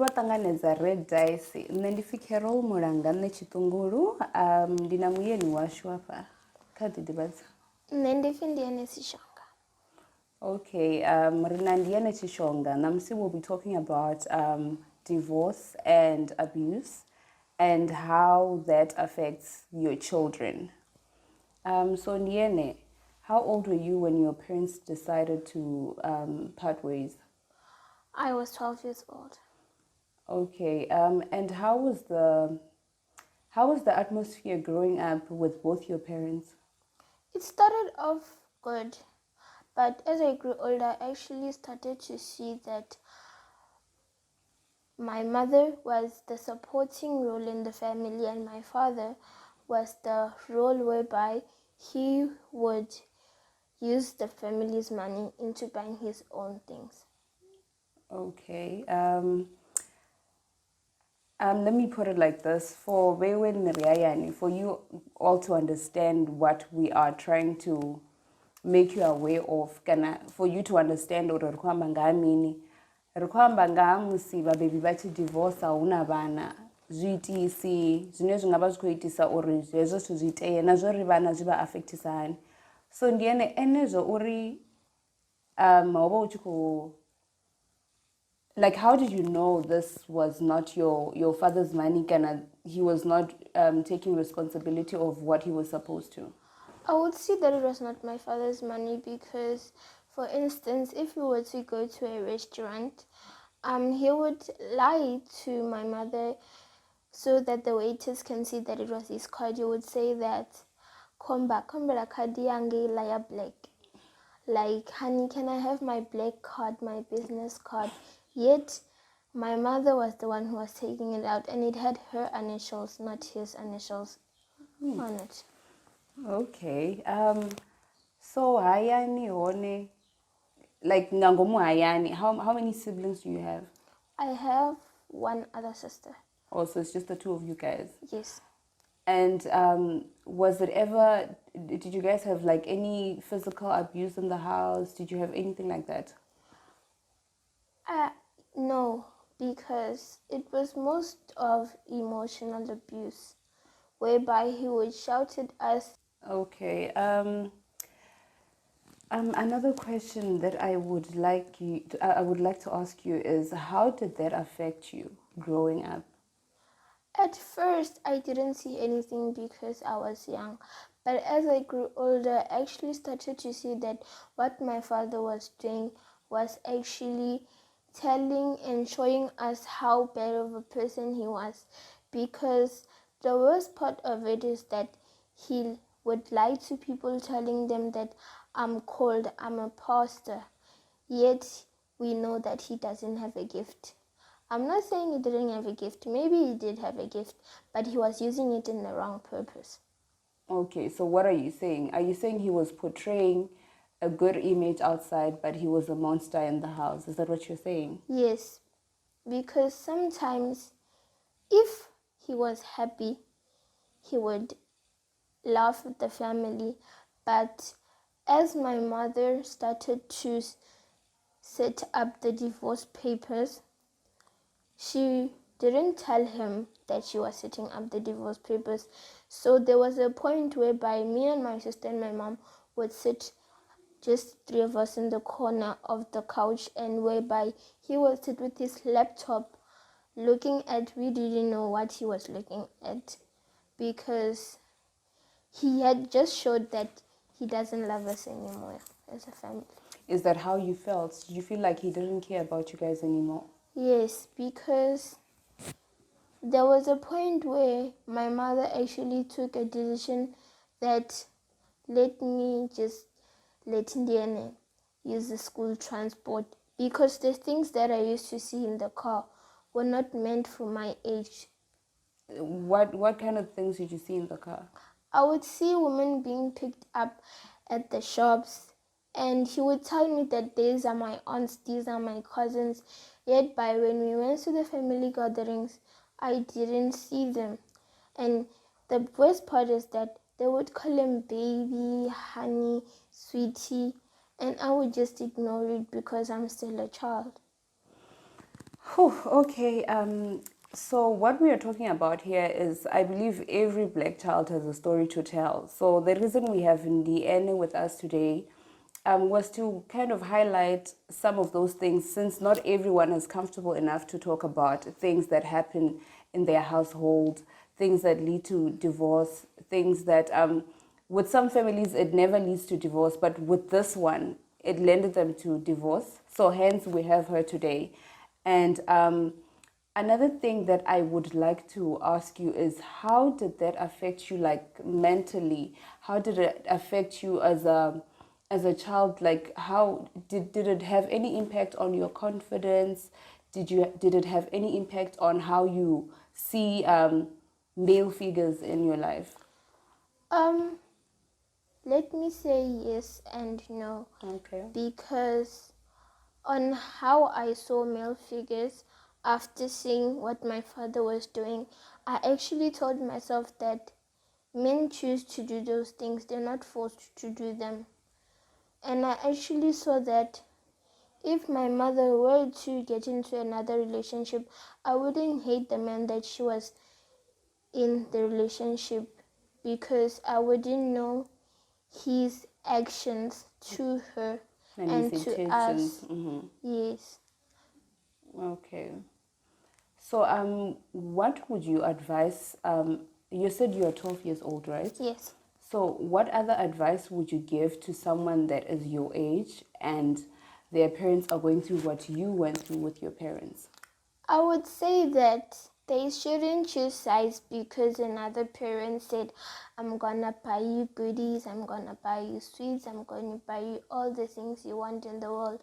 vha ṱanganedza red dice nṋe ndi pfhi Carol Mulanga nṋe Tshiṱungulu ndi na muyeni washu hafha kha ḓiḓivhadza. Nṋe ndi pfhi Ndiene Tshishonga. Okay, ri na Ndiene Tshishonga. Ṋamusi we'll be talking about divorce and abuse and how that affects your children. So Ndiene, how old were you when your parents decided to part ways? I was 12 years old. Okay, and how was the atmosphere growing up with both your parents? It started off good, but as I grew older, I actually started to see that my mother was the supporting role in the family and my father was the role whereby he would use the family's money into buying his own things. Okay. Let me put it like this. For you all to understand what we are trying to make you aware of, for you to understand uri rikhamba nga mini. Rikhamba nga musi baby vha divorce huna vhana zwiitisi zwine zwi ngavha zwi khou itisa uri hezwo zwithu zwi itee na zwo ri vhana zwi vha affectisa hani. So Ndiene enezwo uri hovha u tshi khou, like, how did you know this was not your father's money and he was not taking responsibility of what he was supposed to? I would see that it was not my father's money because, for instance, if we were to go to a restaurant, he would lie to my mother so that the waiters can see that it was his card. He would say that, Komba la kadi yange la black. Like, honey, can I have my black card, my business card? Yet, my mother was the one who was taking it out, and it had her initials, not his initials on it. Okay. So hayani hone, like nangomu hayani, how many siblings do you have? I have one other sister. Oh, so it's just the two of you guys? Yes. And did you guys have like any physical abuse in the house? Did you have anything like that? No, because it was most of emotional abuse, whereby he would shout at us. Okay. Another question that I would like to ask you is, how did that affect you growing up? At first, I didn't see anything because I was young. But as I grew older, I actually started to see that what my father was doing was actually telling and showing us how bad of a person he was. Because the worst part of it is that he would lie to people, telling them that I'm cold, I'm a pastor. Yet we know that he doesn't have a gift. I'm not saying he didn't have a gift. Maybe he did have a gift, but he was using it in the wrong purpose. Okay, so what are you saying? Are you saying he was portraying a good image outside, but he was a monster in the house? Is that what you're saying? Yes, because sometimes if he was happy, he would laugh with the family. But as my mother started to set up the divorce papers, she didn't tell him that she was setting up the divorce papers. So there was a point whereby me and my sister and my mom would sit, just three of us, in the corner of the couch, and whereby he would sit with his laptop looking at, we didn't know what he was looking at, because he had just showed that he doesn't love us anymore as a family. Is that how you felt? Did you feel like he didn't care about you guys anymore? Yes, because there was a point where my mother actually took a decision that let me just let Ndiene use the school transport, because the things that I used to see in the car were not meant for my age. What kind of things did you see in the car? I would see women being picked up at the shops, and he would tell me that these are my aunts, these are my cousins. Yet by when we went to the family gatherings, I didn't see them. And the worst part is that they would call him baby, honey, sweetie, and I would just ignore it because I'm still a child. Whew, okay. So what we are talking about here is, I believe every black child has a story to tell. So the reason we have Ndiene with us today was to kind of highlight some of those things, since not everyone is comfortable enough to talk about things that happen in their household, things that lead to divorce, things that with some families it never leads to divorce, but with this one it led them to divorce. So hence we have her today. And another thing that I would like to ask you is, how did that affect you, like mentally? How did it affect you as a child? Like, how did it have any impact on your confidence? Did it have any impact on how you see male figures in your life? Um, Let me say yes and no. Okay. Because on how I saw male figures after seeing what my father was doing, I actually told myself that men choose to do those things, they're not forced to do them. And I actually saw that if my mother were to get into another relationship, I wouldn't hate the man that she was in the relationship, because I wouldn't know his actions to her And his and to intentions. us. Mm-hmm. Yes. Okay. So, what would you advise? You said you're 12 years old, right? Yes. So, what other advice would you give to someone that is your age and their parents are going through what you went through with your parents? I would say that they shouldn't choose sides because another parent said, I'm gonna buy you goodies, I'm gonna buy you sweets, I'm gonna buy you all the things you want in the world.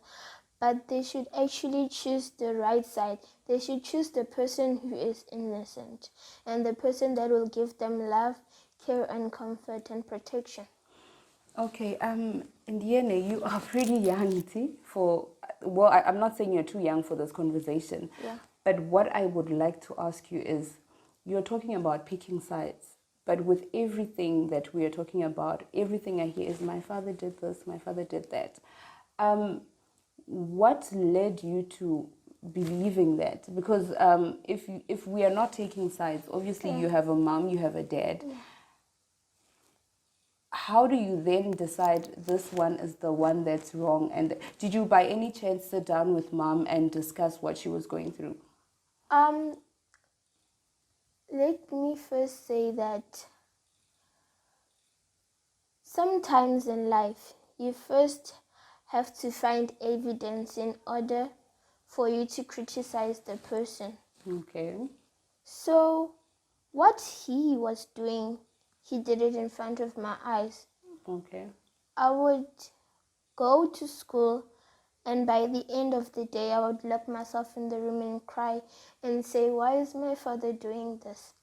But they should actually choose the right side. They should choose the person who is innocent and the person that will give them love, care, and comfort and protection. Okay, Ndiene, you are pretty young, see, I'm not saying you're too young for this conversation, Yeah. but what I would like to ask you is, you're talking about picking sides, but with everything that we are talking about, everything I hear is, my father did this, my father did that. What led you to believing that? Because if we are not taking sides, obviously Yeah. you have a mom, you have a dad. Yeah. How do you then decide this one is the one that's wrong? And did you by any chance sit down with mom and discuss what she was going through? Um, Let me first say that sometimes in life, you first have to find evidence in order for you to criticize the person. Okay. So, what he was doing, he did it in front of my eyes. Okay. I would go to school, and by the end of the day, I would lock myself in the room and cry and say, why is my father doing this?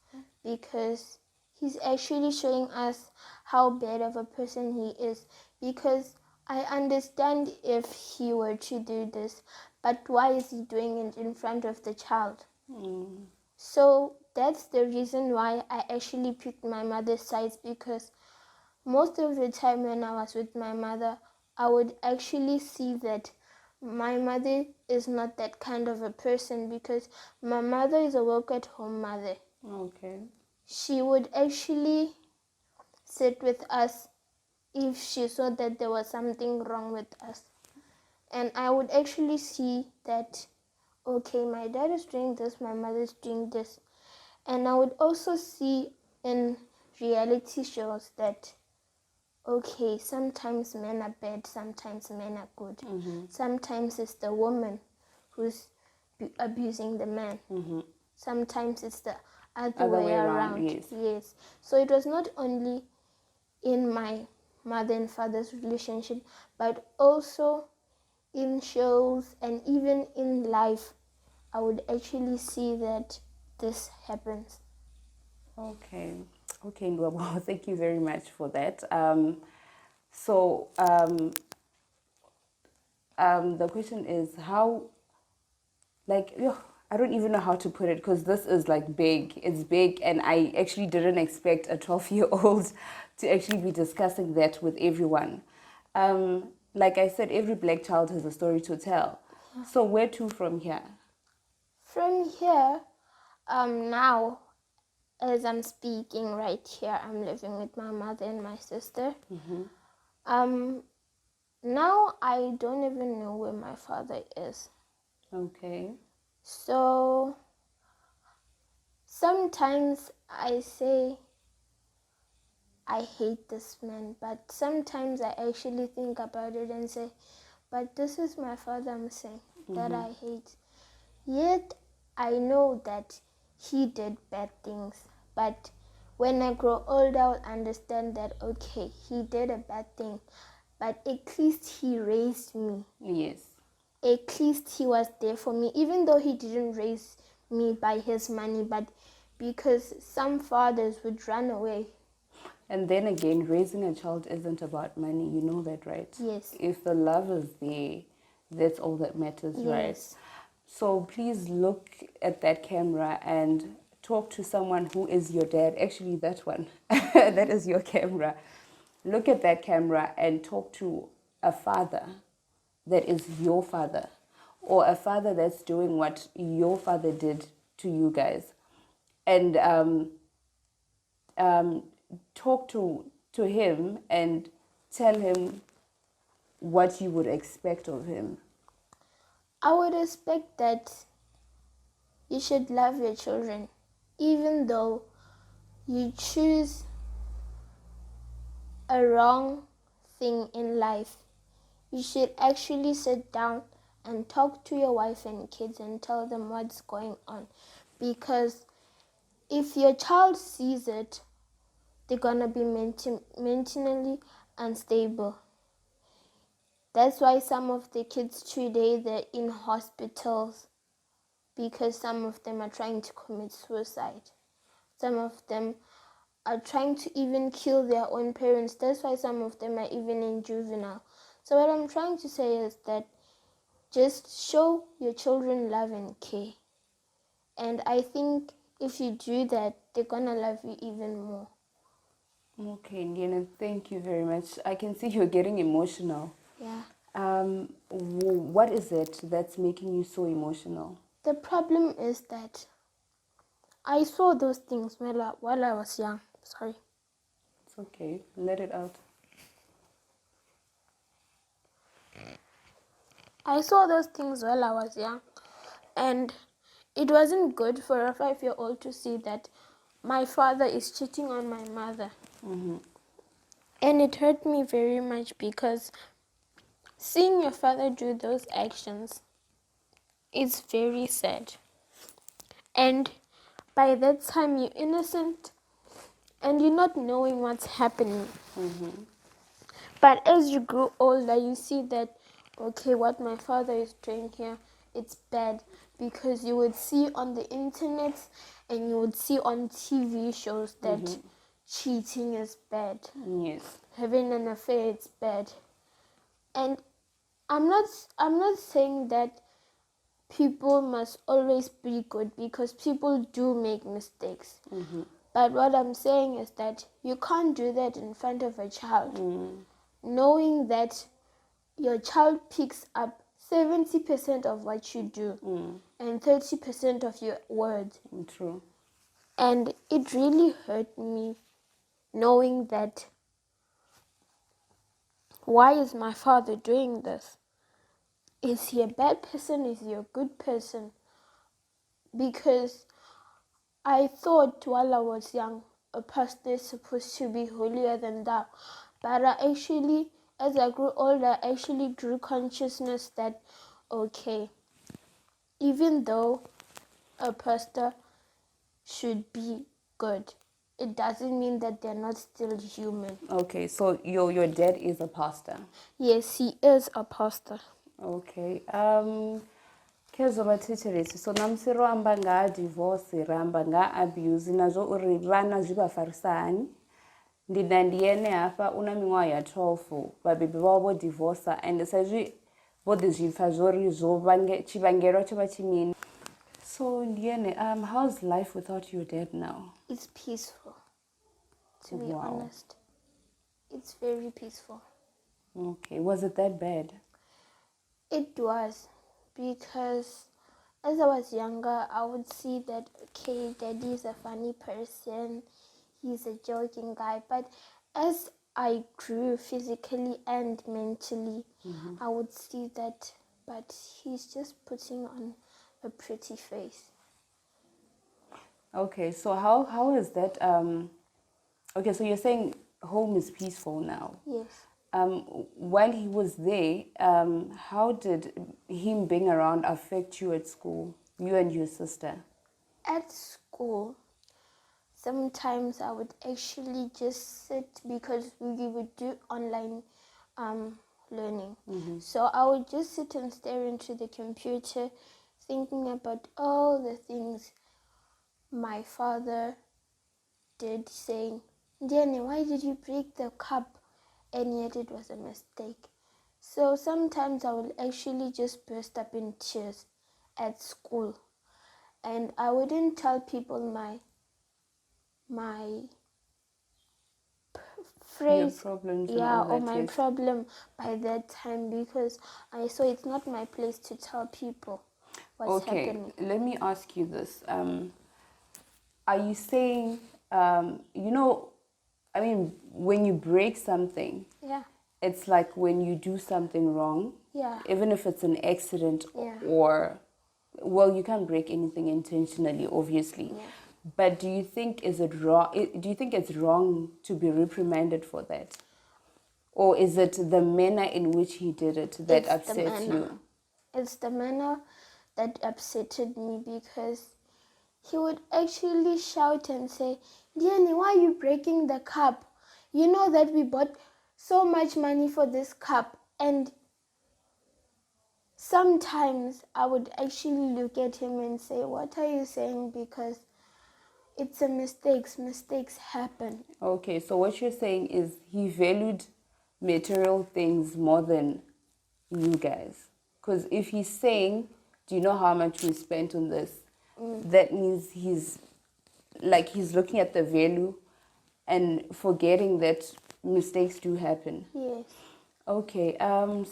Because he's actually showing us how bad of a person he is. Because I understand if he were to do this, but why is he doing it in front of the child? So that's the reason why I actually picked my mother's sides, because most of the time when I was with my mother, I would actually see that my mother is not that kind of a person, because my mother is a work-at-home mother. Okay. She would actually sit with us if she saw that there was something wrong with us. And I would actually see that, okay, my dad is doing this, my mother is doing this. And I would also see in reality shows that, okay, sometimes men are bad, sometimes men are good. Sometimes it's the woman who's abusing the man. Sometimes it's the other Other way way around, around. yes. Yes. So it was not only in my mother and father's relationship, but also in shows and even in life. I would actually see that this happens. Okay. Okay, Ndwabo, thank you very much for that. So the question is, how, like, I don't even know how to put it, because this is like big. It's big, and I actually didn't expect a 12-year-old to actually be discussing that with everyone. Like I said, every black child has a story to tell. So where to from here? From here, now, as I'm speaking right here, I'm living with my mother and my sister. Now I don't even know where my father is. Okay. So sometimes I say I hate this man, but sometimes I actually think about it and say, but this is my father I'm saying that I hate. Yet I know that he did bad things, but when I grow older I'll understand that okay, he did a bad thing, but at least he raised me. Yes. At least he was there for me, even though he didn't raise me by his money, but because some fathers would run away. And then again, raising a child isn't about money. You know that, right? Yes. If the love is there, that's all that matters, right? Yes. So please look at that camera and talk to someone who is your dad. Actually, that one. That is your camera. Look at that camera and talk to a father that is your father, or a father that's doing what your father did to you guys. And talk to him and tell him what you would expect of him. I would expect that you should love your children, even though you choose a wrong thing in life. You should actually sit down and talk to your wife and kids and tell them what's going on. Because if your child sees it, they're gonna be mentally unstable. That's why some of the kids today, they're in hospitals, because some of them are trying to commit suicide. Some of them are trying to even kill their own parents. That's why some of them are even in juvenile. So what I'm trying to say is that just show your children love and care. And I think if you do that, they're gonna love you even more. Okay, Ndiene, thank you very much. I can see you're getting emotional. Yeah. What is it that's making you so emotional? The problem is that I saw those things while I was young. Sorry. It's okay. Let it out. I saw those things while I was young, and it wasn't good for a 5-year-old to see that my father is cheating on my mother. And it hurt me very much because seeing your father do those actions is very sad. And by that time, you're innocent and you're not knowing what's happening. But as you grow older, you see that, okay, what my father is doing here, it's bad. Because you would see on the internet and you would see on TV shows that cheating is bad. Yes. Having an affair, it's bad. And I'm not saying that people must always be good, because people do make mistakes. But what I'm saying is that you can't do that in front of a child, knowing that your child picks up 70% of what you do and 30% of your words. True. And it really hurt me knowing that, why is my father doing this? Is he a bad person? Is he a good person? Because I thought while I was young, a pastor is supposed to be holier than thou. But as I grew older, I actually drew consciousness that, okay, even though a pastor should be good, it doesn't mean that they're not still human. Okay, so your dad is a pastor. Yes, he is a pastor. Okay. Kezovathetshelesi, so namusi ro amba nga divorce, ramba nga abuse nazwo uri vhana zwi vha farisa hani. Ndi na Ndiene hafha una miṅwaha ya 12, vhabebi vhawe vho divorce, and saizwi vho ḓi zwi pfha zwori tshivhangelwa tsho vha tshi mini. So Ndiene, how's life without your dad now? It's peaceful, to be Wow. honest. It's very peaceful. Okay, was it that bad? It was, because as I was younger, I would see that, okay, daddy is a funny person, he's a joking guy. But as I grew physically and mentally, I would see that, but he's just putting on a pretty face. Okay, so how is that? Okay, so you're saying home is peaceful now. Yes. While he was there, how did him being around affect you at school, you and your sister? At school, sometimes I would actually just sit because we would do online learning. So I would just sit and stare into the computer, thinking about all the things my father did, saying, Ndiene, why did you break the cup? And yet it was a mistake. So sometimes I will actually just burst up in tears at school. And I wouldn't tell people my phrase, Your problems and yeah, all or that, my yes. problem by that time, because I saw it's not my place to tell people what's happening. Let me ask you this. Are you saying, I mean, when you break something, Yeah, it's like when you do something wrong, yeah, even if it's an accident Yeah. or, well, you can't break anything intentionally, obviously. Yeah. But do you think is it wrong? Do you think it's wrong to be reprimanded for that, or is it the manner in which he did it that It's the upsets manner. you? It's the manner that upsetted me, because he would actually shout and say, Ndiene, why are you breaking the cup? You know that we bought so much money for this cup. And sometimes I would actually look at him and say, what are you saying? Because it's a mistake. Mistakes happen. Okay, so what you're saying is he valued material things more than you guys. Because if he's saying, do you know how much we spent on this? That means he's looking at the value and forgetting that mistakes do happen. Yes. Okay, I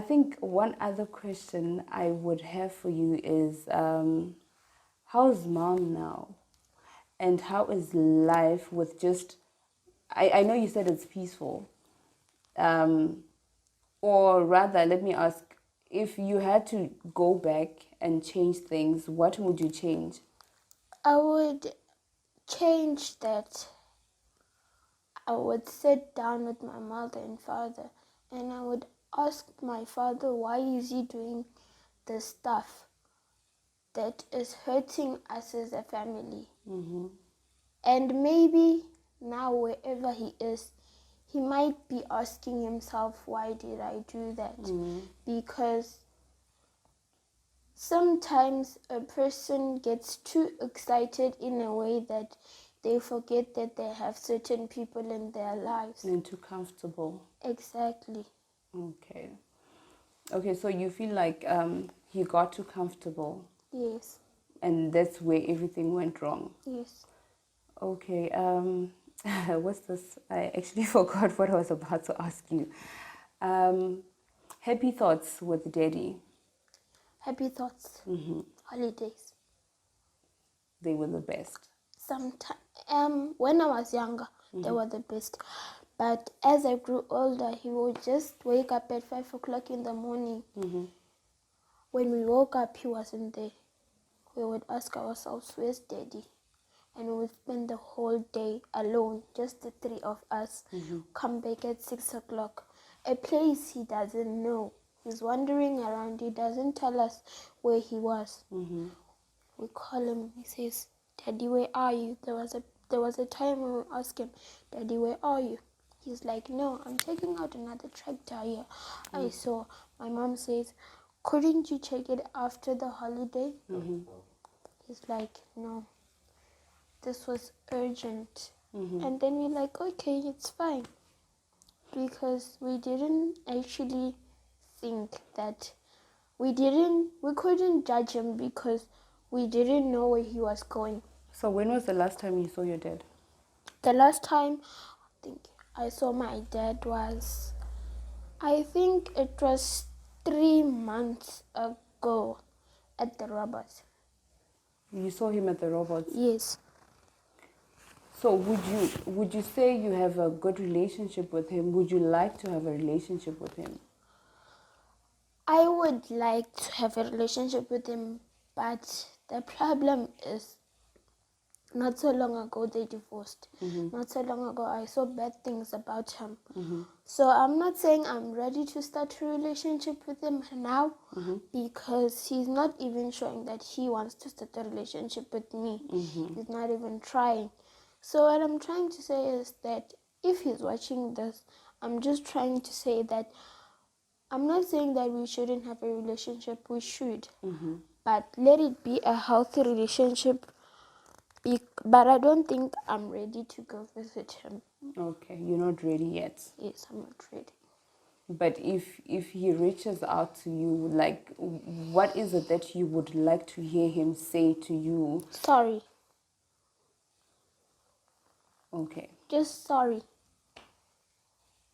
think one other question I would have for you is, how's mom now? And how is life with just, I know you said it's peaceful. Or rather, let me ask, if you had to go back and change things, what would you change? I would change that. I would sit down with my mother and father, and I would ask my father, why is he doing the stuff that is hurting us as a family? And maybe now, wherever he is, he might be asking himself, why did I do that? Because sometimes a person gets too excited in a way that they forget that they have certain people in their lives. And too comfortable. Exactly. Okay. Okay, so you feel like he got too comfortable. Yes. And that's where everything went wrong. Yes. Okay, what's this? I actually forgot what I was about to ask you. Happy thoughts with daddy. Happy thoughts. Holidays. They were the best. Sometimes, when I was younger, they were the best. But as I grew older, he would just wake up at 5 o'clock in the morning. When we woke up, he wasn't there. We would ask ourselves, where's daddy? And we would spend the whole day alone, just the three of us. Come back at 6 o'clock. A place he doesn't know. He's wandering around. He doesn't tell us where he was. We call him. He says, Daddy, where are you? There was a time when we asked him, Daddy, where are you? He's like, no, I'm taking out another tractor here. I saw. My mom says, couldn't you check it after the holiday? He's like, no, this was urgent. And then we're like, okay, it's fine. Because we didn't actually think that we couldn't judge him, because we didn't know where he was going. So when was the last time you saw your dad? The last time I think I saw my dad was, I think it was 3 months ago at the robots. You saw him at the robots. Yes. So would you say you have a good relationship with him? Would you like to have a relationship with him? I would like to have a relationship with him, but the problem is not so long ago they divorced. Not so long ago I saw bad things about him. So I'm not saying I'm ready to start a relationship with him now, because he's not even showing that he wants to start a relationship with me. He's not even trying. So what I'm trying to say is that if he's watching this, I'm just trying to say that I'm not saying that we shouldn't have a relationship. We should. But let it be a healthy relationship. But I don't think I'm ready to go visit him. Okay, you're not ready yet. Yes, I'm not ready. But if he reaches out to you, like, what is it that you would like to hear him say to you? Sorry. Okay. Just sorry.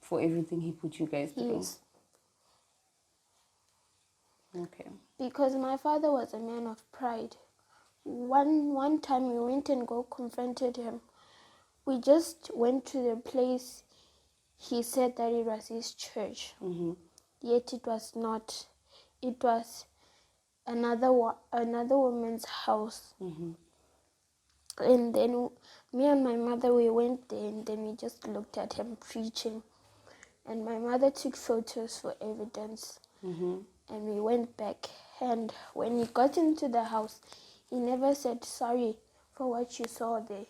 For everything he put you guys through? Yes. Okay. Because my father was a man of pride. One time we went and go confronted him. We just went to the place. He said that it was his church. Yet it was not. It was another woman's house. And then me and my mother, we went there, and then we just looked at him preaching. And my mother took photos for evidence. And we went back. And when he got into the house, he never said sorry for what you saw there.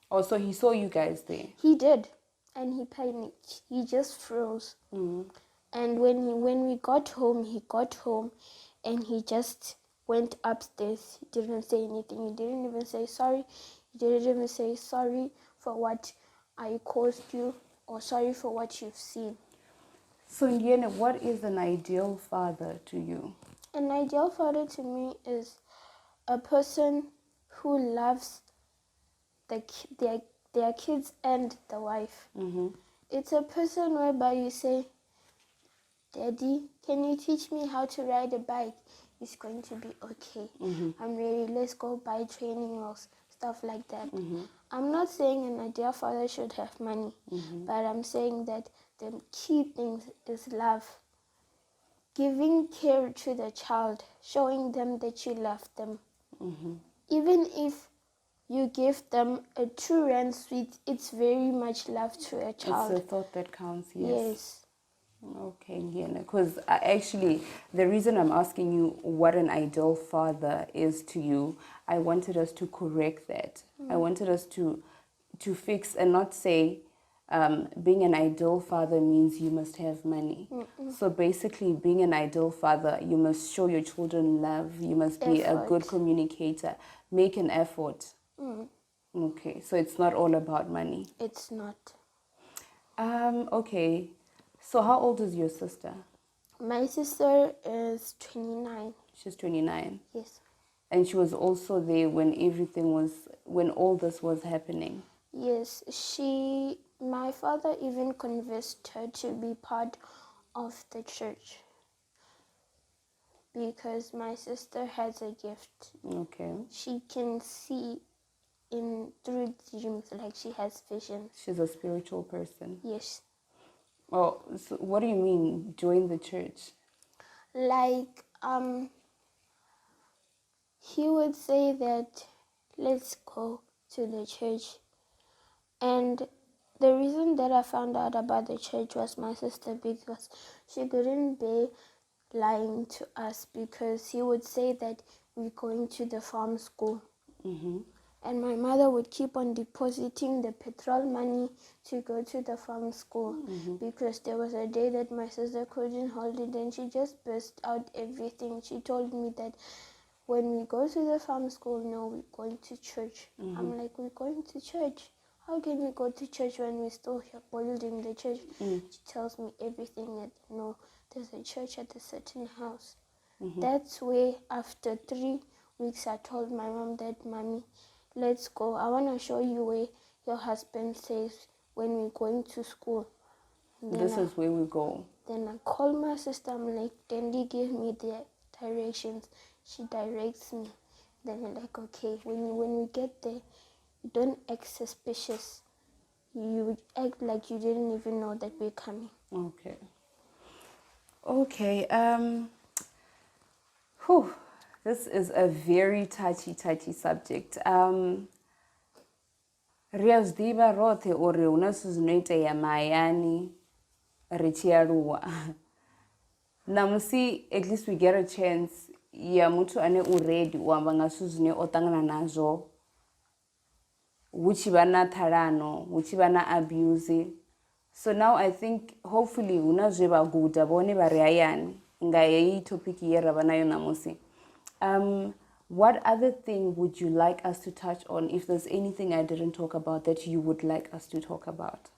Oh, so he saw you guys there? He did. And he panicked. He just froze. And when we got home, he got home and he just went upstairs. He didn't say anything. He didn't even say sorry. He didn't even say sorry for what I caused you or sorry for what you've seen. So, Ndiene, what is an ideal father to you? An ideal father to me is a person who loves their kids and the wife. It's a person whereby you say, Daddy, can you teach me how to ride a bike? It's going to be okay. I'm ready. Let's go buy training wheels, stuff like that. I'm not saying an ideal father should have money, but I'm saying that the key thing is love. Giving care to the child, showing them that you love them. Even if you give them a 2 rand sweet, it's very much love to a child. It's the thought that counts, yes. Yes. Okay, Ndiene, because actually the reason I'm asking you what an ideal father is to you, I wanted us to correct that. I wanted us to fix and not say being an ideal father means you must have money. So basically, being an ideal father, you must show your children love. You must be a good communicator. Make an effort. Okay, so it's not all about money. It's not. Okay. So how old is your sister? My sister is 29. She's 29. Yes. And she was also there when when all this was happening. Yes, my father even convinced her to be part of the church because my sister has a gift. Okay. She can see through dreams, like she has visions. She's a spiritual person. Yes. Oh, so what do you mean, join the church? Like, he would say that, let's go to the church. And the reason that I found out about the church was my sister, because she couldn't bear lying to us, because he would say that we're going to the farm school. And my mother would keep on depositing the petrol money to go to the farm school, because there was a day that my sister couldn't hold it and she just burst out everything. She told me that when we go to the farm school, no, we're going to church. I'm like, we're going to church? How can we go to church when we're still here building the church? She tells me everything that, no, there's a church at a certain house. That's where after 3 weeks I told my mom that, Mommy, let's go. I want to show you where your husband says when we're going to school. This is where we go. Then I call my sister. I'm like, Dandy, give me the directions. She directs me. Then you're like, okay, when we get there, you don't act suspicious. You act like you didn't even know that we're coming. Okay. Whew, this is a very touchy subject. Riazdiva rote ore unasuzunoite ya mayani richiaruwa. Namusi, at least we get a chance ya mutu ane uredi uamba ngasuzune otangana nazo. Uchibana tharano, uchibana abuse. So now I think hopefully unazweba guda bone bariayani. Nga yei topic yera banayo namusi. What other thing would you like us to touch on if there's anything I didn't talk about that you would like us to talk about?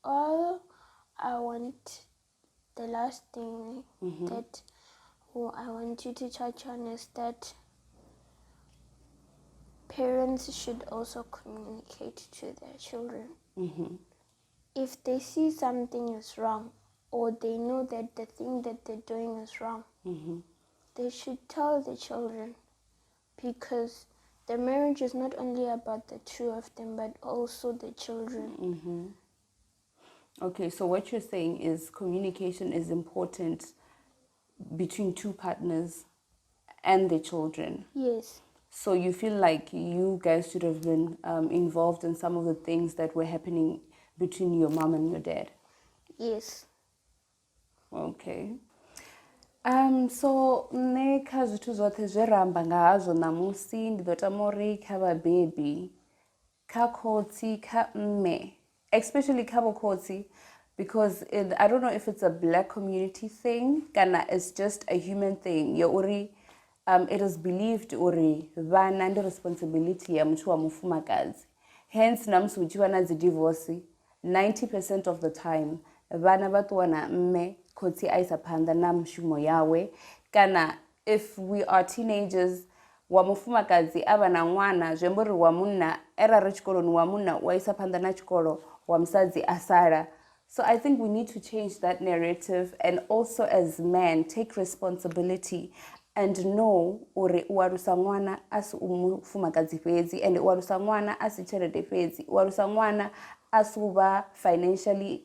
All I want, the last thing that I want you to touch on is that parents should also communicate to their children. If they see something is wrong, or they know that the thing that they're doing is wrong, they should tell the children, because the marriage is not only about the two of them, but also the children. Okay, so what you're saying is communication is important between two partners and their children. Yes. So you feel like you guys should have been involved in some of the things that were happening between your mom and your dad? Yes. Okay. So ne kha zwithu zwoṱhe zwe ramba nga hazwo namusi ndi ḓo tama uri kha vhabebi, kha khotsi, kha mme, especially kha vho khotsi, because I don't know if it's a black community thing kana it's just a human thing ya uri it is believed uri vhana ndi responsibility ya muthu wa mufumakadzi. Hence namusi hu tshi vha na dzi divorce 90% of the time vhana vha ṱuwa na mme khotsi a isa phanḓa na mushumo yawe, kana if we are teenagers wa mufumakadzi a vha na ṅwana zwi amba uri wa munna arali tshikoloni wa munna wa isa phanḓa na tshikolo wa musadzi a sala. So I think we need to change that narrative and also as men take responsibility and know uri u alusa ṅwana a si mufumakadzi fhedzi, and u alusa ṅwana a si tshelede fhedzi, u alusa ṅwana a si u vha financially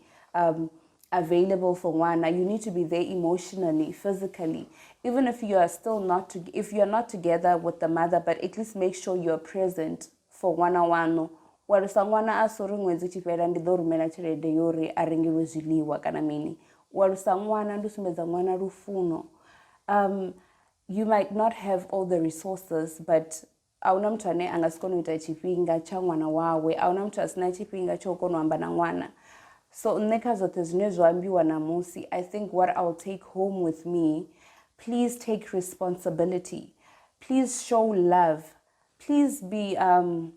available for ṅwana. You need to be there emotionally, physically, even if you are still not if you are not together with the mother, but at least make sure you are present for ṅwana wanu. U alusa ṅwana a si uri ṅwedzi tshi fhela ndi ḓo rumela tshelede yori a rengelwe zwiḽiwa kana mini. U alusa ṅwana ndi u sumbedza ṅwana lufuno. You might not have all the resources, but ahuna muthu ane anga si kone u ita tshifhinga tsha ṅwana wawe, ahuna muthu a sina tshifhinga tsha u kona u amba na ṅwana. So nṋe kha zwoṱhe zwine zwa ambiwa namusi, I think what I'll take home with me, please take responsibility, please show love, please don't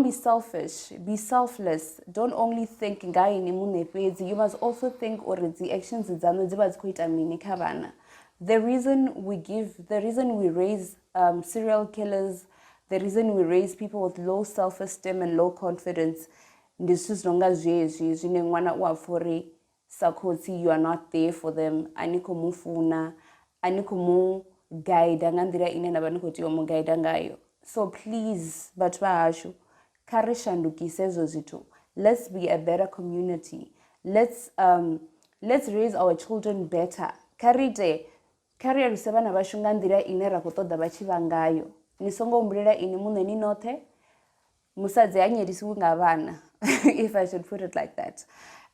be selfish, be selfless. Don't only think ngai ni mune fhedzi. You must also think uri dzi actions dzanu dzi vha dzi khou ita mini kha vhana. The reason we raise serial killers, the reason we raise people with low self-esteem and low confidence, ndi zwithu zwinonga zwezwi zwine ṅwana u a pfha uri sa khotsi you are not there for them, a ni khou mu funa, a ni khou mu guide nga nḓila ine na vha ni khou tea u mu guide ngayo. So please, vhathu vha hashu, kha ri shandukise hezwo zwithu. Let's be a better community. Let's raise our children better. Kha ri aluse vhana vhashu nga nḓila ine ra khou ṱoḓa vha tshi vha ngayo. Ni songo humbulela ini muṋe ni noṱhe, musadzi ha nyelisiwi nga vhana, if I should put it like that.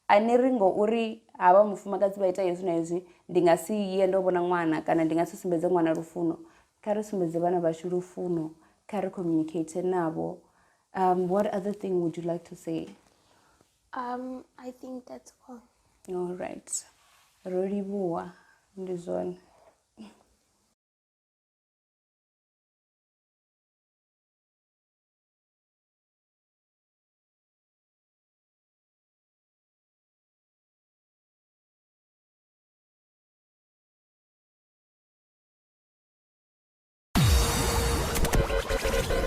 Ani ri ngo uri havha mufumakadzi vha ita hezwi na hezwi ndi nga si ye ndo vhona ṅwana kana ndi nga si sumbedze ṅwana lufuno. Kha ri sumbedze vhana vhashu lufuno, kha ri communicate navho. What other thing would you like to say? I think that's all. All right. Ro livhuwa ndi zwone.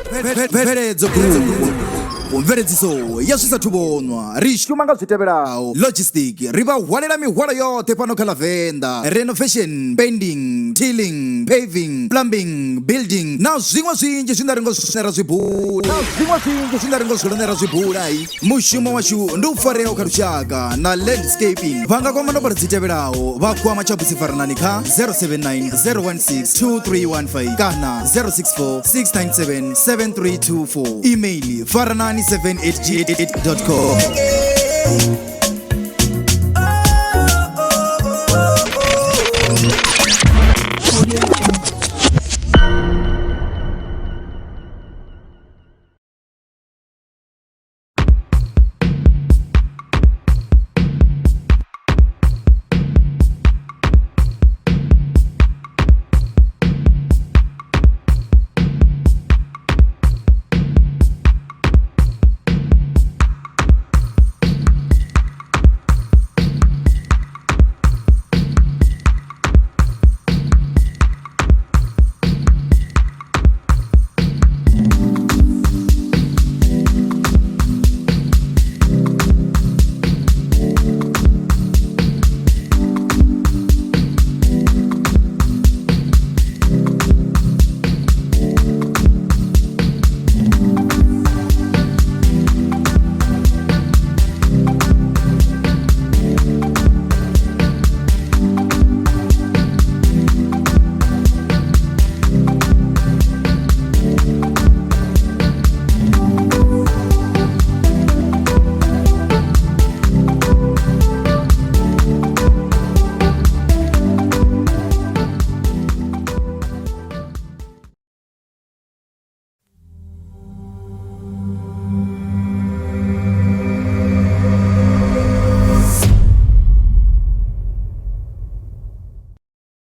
Veredzo Group. mveledziso ya zwisathu vhonwa ri shuma nga zwitevhelaho logistic ri vha hwalela mihwalo yoṱhe fhano kha lavenda renovation painting tilling paving plumbing building na zwiṅwe zwinzhi zwine ri ngo zwinera zwibula mushumo washu ndi u fareaho kha lushaka na landscaping vha nga kwama nomboro dzi tevhelaho vha kwama tshabusi faranani kha 079 016 2315 kana 064 697 7324 email faranani7@gh.com